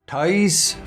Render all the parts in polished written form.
28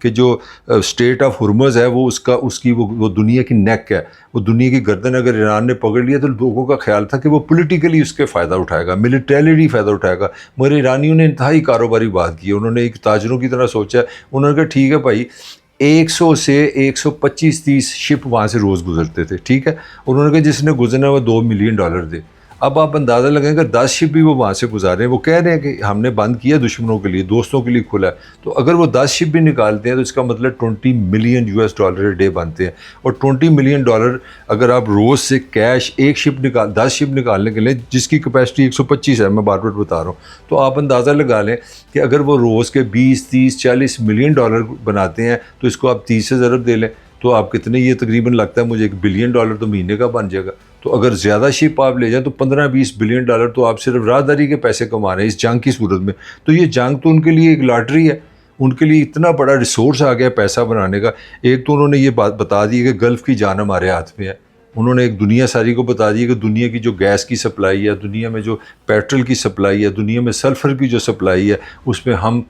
کہ جو state of Hormuz ہے اس کی وہ دنیا کی نیک ہے, وہ دنیا کی گردن اگر ایران نے پکڑ لیا تو لوگوں کا خیال تھا کہ وہ پولیٹیکلی اس کے فائدہ اٹھائے گا, ملیٹریلی فائدہ اٹھائے گا. مگر ایرانیوں نے انتہائی کاروباری بات کی, انہوں نے ایک تاجروں کی طرح سوچا, انہوں نے کہا ٹھیک ہے بھائی 100 سے 125-130 شپ وہاں سے روز گزرتے تھے, ٹھیک ہے, انہوں نے کہا جس نے گزرنا وہ $2 ملین دے. اب آپ اندازہ لگائیں کہ 10 شپ بھی وہ وہاں سے گزارے ہیں, وہ کہہ رہے ہیں کہ ہم نے بند کیا دشمنوں کے لیے, دوستوں کے لیے کھلا ہے, تو اگر وہ 10 شپ بھی نکالتے ہیں تو اس کا مطلب $20 ملین ڈے بنتے ہیں, اور $20 ملین اگر آپ روز سے کیش 10 شپ نکالنے کے لیے جس کی کیپیسٹی 125 ہے, میں بار بار بتا رہا ہوں, تو آپ اندازہ لگا لیں کہ اگر وہ روز کے 20-30-40 ملین ڈالر بناتے ہیں تو اس کو آپ 30 سے ضرب دے لیں تو آپ کتنے, یہ تقریباً لگتا ہے مجھے $1 بلین تو مہینے کا بن جائے گا. تو اگر زیادہ شپ آپ لے جائیں تو $15-20 بلین تو آپ صرف راہداری کے پیسے کما رہے ہیں اس جنگ کی صورت میں. تو یہ جنگ تو ان کے لیے ایک لاٹری ہے, ان کے لیے اتنا بڑا ریسورس آ گیا پیسہ بنانے کا. ایک تو انہوں نے یہ بات بتا دی کہ گلف کی جان ہمارے ہاتھ میں ہے, انہوں نے ایک دنیا ساری کو بتا دی کہ دنیا کی جو گیس کی سپلائی ہے, دنیا میں جو پیٹرول کی سپلائی ہے, دنیا میں سلفر کی جو سپلائی ہے, اس میں ہم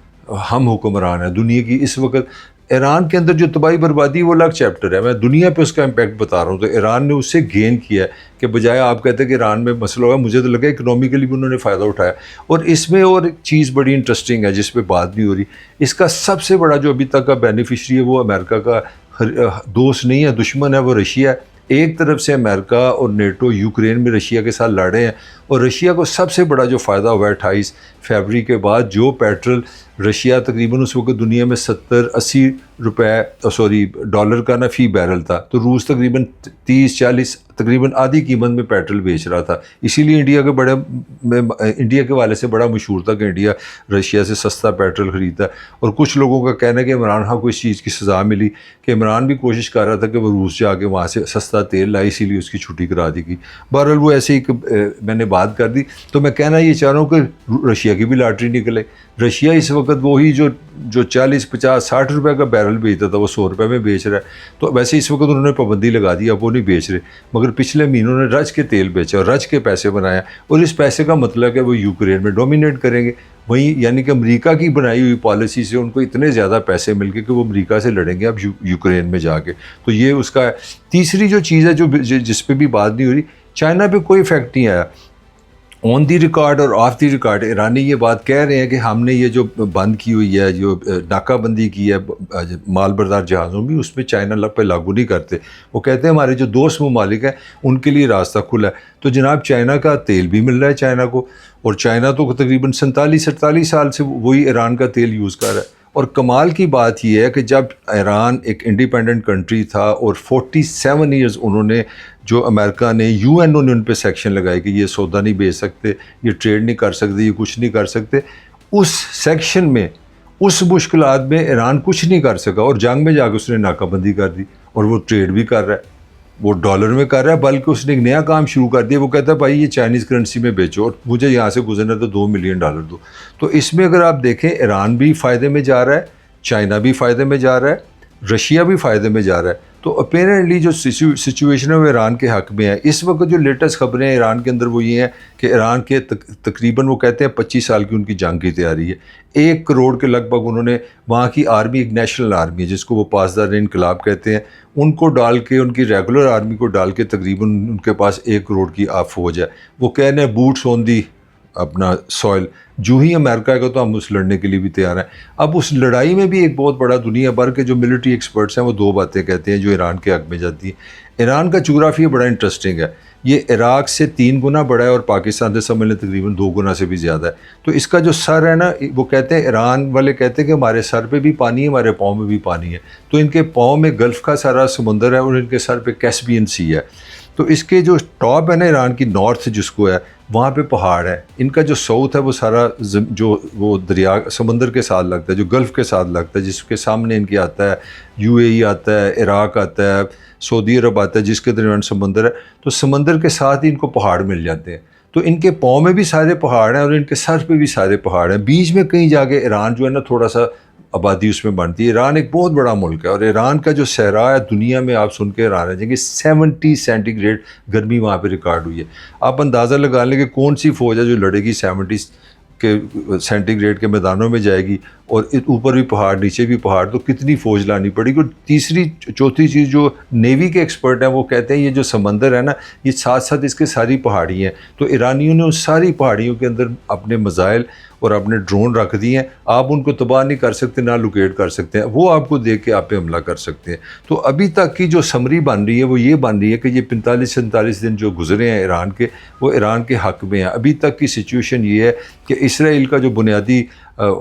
حکمران ہیں دنیا کی. اس وقت ایران کے اندر جو تباہی بربادی وہ الگ چیپٹر ہے, میں دنیا پہ اس کا امپیکٹ بتا رہا ہوں. تو ایران نے اس سے گین کیا ہے کہ بجائے آپ کہتے ہیں کہ ایران میں مسئلہ ہوگا, مجھے تو لگا اکنومیکلی بھی انہوں نے فائدہ اٹھایا. اور اس میں اور ایک چیز بڑی انٹرسٹنگ ہے جس پہ بات نہیں ہو رہی, اس کا سب سے بڑا جو ابھی تک کا بینیفیشری ہے وہ امریکہ کا دوست نہیں ہے, دشمن ہے, وہ رشیا ہے. ایک طرف سے امریکہ اور نیٹو یوکرین میں رشیا کے ساتھ لڑے ہیں, اور رشیا کو سب سے بڑا جو فائدہ ہوا ہے 28 فروری کے بعد, جو پیٹرول رشیا تقریباً اس وقت دنیا میں $70-80 کا نا فی بیرل تھا, تو روس تقریباً 30-40 تقریباً آدھی قیمت میں پیٹرول بیچ رہا تھا. اسی لیے انڈیا کے والے سے بڑا مشہور تھا کہ انڈیا رشیا سے سستا پیٹرول خریدتا ہے. اور کچھ لوگوں کا کہنا ہے کہ عمران خان کو اس چیز کی سزا ملی کہ عمران بھی کوشش کر رہا تھا کہ وہ روس جا کے وہاں سے سستا تیل لائے, اسی لیے اس کی چھٹی کرا دی گئی. بہرحال وہ ایسے ہی میں نے بات کر دی. تو میں کہنا یہ چاہ رہا ہوں کہ رشیا کی بھی لاٹری نکلے. رشیا اس وقت وہی جو 40-50-60 روپے کا بیرل بیچتا تھا وہ 100 روپے میں بیچ رہا ہے. تو ویسے اس وقت انہوں نے پابندی لگا دی, اب وہ نہیں بیچ رہے, مگر پچھلے مہینوں نے رج کے تیل بیچا اور رج کے پیسے بنایا, اور اس پیسے کا مطلب ہے وہ یوکرین میں ڈومینیٹ کریں گے. وہیں یعنی کہ امریکہ کی بنائی ہوئی پالیسی سے ان کو اتنے زیادہ پیسے مل گئے کہ وہ امریکہ سے لڑیں گے اب یوکرین میں جا کے. تو یہ اس کا ہے. تیسری جو چیز ہے جس پہ بھی بات نہیں ہو رہی, چائنا پہ کوئی افیکٹ نہیں آیا. آن دی ریکارڈ اور آف دی ریکارڈ ایرانی یہ بات کہہ رہے ہیں کہ ہم نے یہ جو بند کی ہوئی ہے, جو ناکہ بندی کی ہے مال بردار جہازوں بھی, اس میں چائنا پہ لاگو نہیں کرتے. وہ کہتے ہیں ہمارے جو دوست ممالک ہیں ان کے لیے راستہ کھلا ہے. تو جناب چائنا کا تیل بھی مل رہا ہے چائنا کو, اور چائنا تو تقریباً 47-48 سال سے وہی ایران کا تیل یوز کر رہا ہے. اور کمال کی بات یہ ہے کہ جب ایران ایک انڈیپینڈنٹ کنٹری تھا اور 47 ایئرز انہوں نے, جو امریکہ نے UN نے ان پہ سیکشن لگائے کہ یہ سودا نہیں بیچ سکتے, یہ ٹریڈ نہیں کر سکتے, یہ کچھ نہیں کر سکتے, اس سیکشن میں اس مشکلات میں ایران کچھ نہیں کر سکا, اور جنگ میں جا کے اس نے ناکہ بندی کر دی, اور وہ ٹریڈ بھی کر رہا ہے, وہ ڈالر میں کر رہا ہے, بلکہ اس نے ایک نیا کام شروع کر دیا. وہ کہتا ہے بھائی یہ چائنیز کرنسی میں بیچو اور مجھے یہاں سے گزرنا تو $2 ملین دو. تو اس میں اگر آپ دیکھیں ایران بھی فائدے میں جا رہا ہے, چائنا بھی فائدے میں جا رہا ہے, رشیا بھی فائدے میں جا رہا ہے. تو اپیرنٹلی جو سچویشن ہے وہ ایران کے حق میں ہے. اس وقت جو لیٹسٹ خبریں ہیں ایران کے اندر وہ یہ ہیں کہ ایران کے تقریباً وہ کہتے ہیں 25 سال کی ان کی جنگ کی تیاری ہے. 1 کروڑ کے لگ بھگ انہوں نے وہاں کی آرمی, ایک نیشنل آرمی ہے جس کو وہ پاسدار انقلاب کہتے ہیں, ان کو ڈال کے, ان کی ریگولر آرمی کو ڈال کے تقریباً ان کے پاس 1 کروڑ کی فوج ہے. وہ کہنے ہیں بوٹس آن دی اپنا سوئل, جو ہی امریکہ کا تو ہم اس لڑنے کے لیے بھی تیار ہیں. اب اس لڑائی میں بھی ایک بہت بڑا دنیا بھر کے جو ملٹری ایکسپرٹس ہیں وہ 2 باتیں کہتے ہیں جو ایران کے حق میں جاتی ہیں. ایران کا جغرافیہ بڑا انٹرسٹنگ ہے, یہ عراق سے 3 گنا بڑا ہے اور پاکستان سے سمجھ لیں تقریباً 2 گنا سے بھی زیادہ ہے. تو اس کا جو سر ہے نا, وہ کہتے ہیں ایران والے کہتے ہیں کہ ہمارے سر پہ بھی پانی ہے, ہمارے پاؤں میں بھی پانی ہے. تو ان کے پاؤں میں گلف کا سارا سمندر ہے اور ان کے سر پہ کیسپین سی ہے. تو اس کے جو ٹاپ ہے نا ایران کی نارتھ جس کو ہے, وہاں پہ پہاڑ ہے. ان کا جو ساؤتھ ہے وہ سارا جو وہ دریا سمندر کے ساتھ لگتا ہے, جو گلف کے ساتھ لگتا ہے, جس کے سامنے ان کی آتا ہے UAE آتا ہے, عراق آتا ہے, سعودی عرب آتا ہے, جس کے درمیان سمندر ہے. تو سمندر کے ساتھ ہی ان کو پہاڑ مل جاتے ہیں. تو ان کے پاؤں میں بھی سارے پہاڑ ہیں اور ان کے سر پہ بھی سارے پہاڑ ہیں. بیچ میں کہیں جا کے ایران جو ہے نا تھوڑا سا آبادی اس میں بنتی ہے. ایران ایک بہت بڑا ملک ہے, اور ایران کا جو صحرا ہے دنیا میں آپ سن کے ایران ہے کہ 70 سینٹی گریڈ گرمی وہاں پہ ریکارڈ ہوئی ہے. آپ اندازہ لگا لیں کہ کون سی فوج ہے جو لڑے گی 70 کہ سینٹی گریڈ کے میدانوں میں جائے گی اور اوپر بھی پہاڑ نیچے بھی پہاڑ، تو کتنی فوج لانی پڑے گی. اور تیسری چوتھی چیز جو نیوی کے ایکسپرٹ ہیں وہ کہتے ہیں یہ جو سمندر ہے نا یہ ساتھ ساتھ اس کے ساری پہاڑی ہیں، تو ایرانیوں نے اس ساری پہاڑیوں کے اندر اپنے میزائل اور اپنے ڈرون رکھ دیے ہیں. آپ ان کو تباہ نہیں کر سکتے، نہ لوکیٹ کر سکتے ہیں، وہ آپ کو دیکھ کے آپ پہ حملہ کر سکتے ہیں. تو ابھی تک کی جو سمری بن رہی ہے وہ یہ بن رہی ہے کہ یہ 45-47 دن جو گزرے ہیں ایران کے، وہ ایران کے حق میں ہیں. ابھی تک کی سچویشن یہ ہے کہ اسرائیل کا جو بنیادی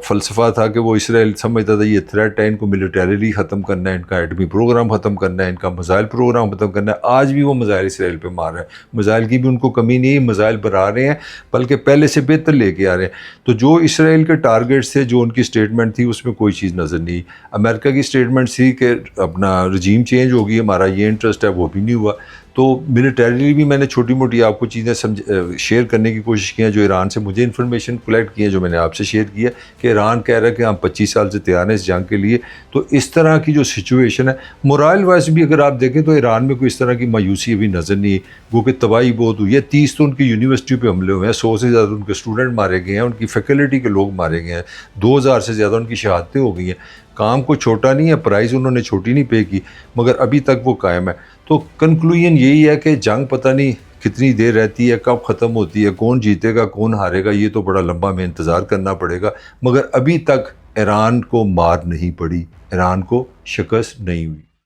فلسفہ تھا کہ وہ اسرائیل سمجھتا تھا یہ تھریٹ ہے، ان کو ملیٹریلی ختم کرنا ہے، ان کا ایٹمی پروگرام ختم کرنا ہے، ان کا میزائل پروگرام ختم کرنا ہے. آج بھی وہ میزائل اسرائیل پہ مار رہے ہیں، میزائل کی بھی ان کو کمی نہیں ہے، میزائل بنا رہے ہیں بلکہ پہلے سے بہتر لے کے آ رہے ہیں. تو جو اسرائیل کے ٹارگیٹس تھے، جو ان کی سٹیٹمنٹ تھی، اس میں کوئی چیز نظر نہیں. امریکہ کی سٹیٹمنٹ تھی کہ اپنا رجیم چینج ہوگی، ہمارا یہ انٹرسٹ ہے، وہ بھی نہیں ہوا. تو ملیٹریلی بھی میں نے چھوٹی موٹی آپ کو چیزیں شیئر کرنے کی کوشش کی ہیں جو ایران سے مجھے انفارمیشن کلیکٹ کی ہے، جو میں نے آپ سے شیئر کی ہے کہ ایران کہہ رہا ہے کہ ہم 25 سال سے تیار ہیں اس جنگ کے لیے. تو اس طرح کی جو سچویشن ہے، مورائل وائز بھی اگر آپ دیکھیں تو ایران میں کوئی اس طرح کی مایوسی ابھی نظر نہیں ہے. وہ کہ تباہی بہت ہوئی ہے، 30 تو ان کی یونیورسٹی پہ حملے ہوئے ہیں، 100 سے زیادہ ان کے اسٹوڈنٹ مارے گئے ہیں، ان کی فیکلٹی کے لوگ مارے گئے ہیں، 2000 سے زیادہ ان کی شہادتیں ہو گئی ہیں. کام کو چھوٹا نہیں ہے، پرائز انہوں نے چھوٹی نہیں پے کی، مگر ابھی تک وہ قائم ہے. تو کنکلوژن یہی ہے کہ جنگ پتہ نہیں کتنی دیر رہتی ہے، کب ختم ہوتی ہے، کون جیتے گا کون ہارے گا، یہ تو بڑا لمبا میں انتظار کرنا پڑے گا. مگر ابھی تک ایران کو مار نہیں پڑی، ایران کو شکست نہیں ہوئی.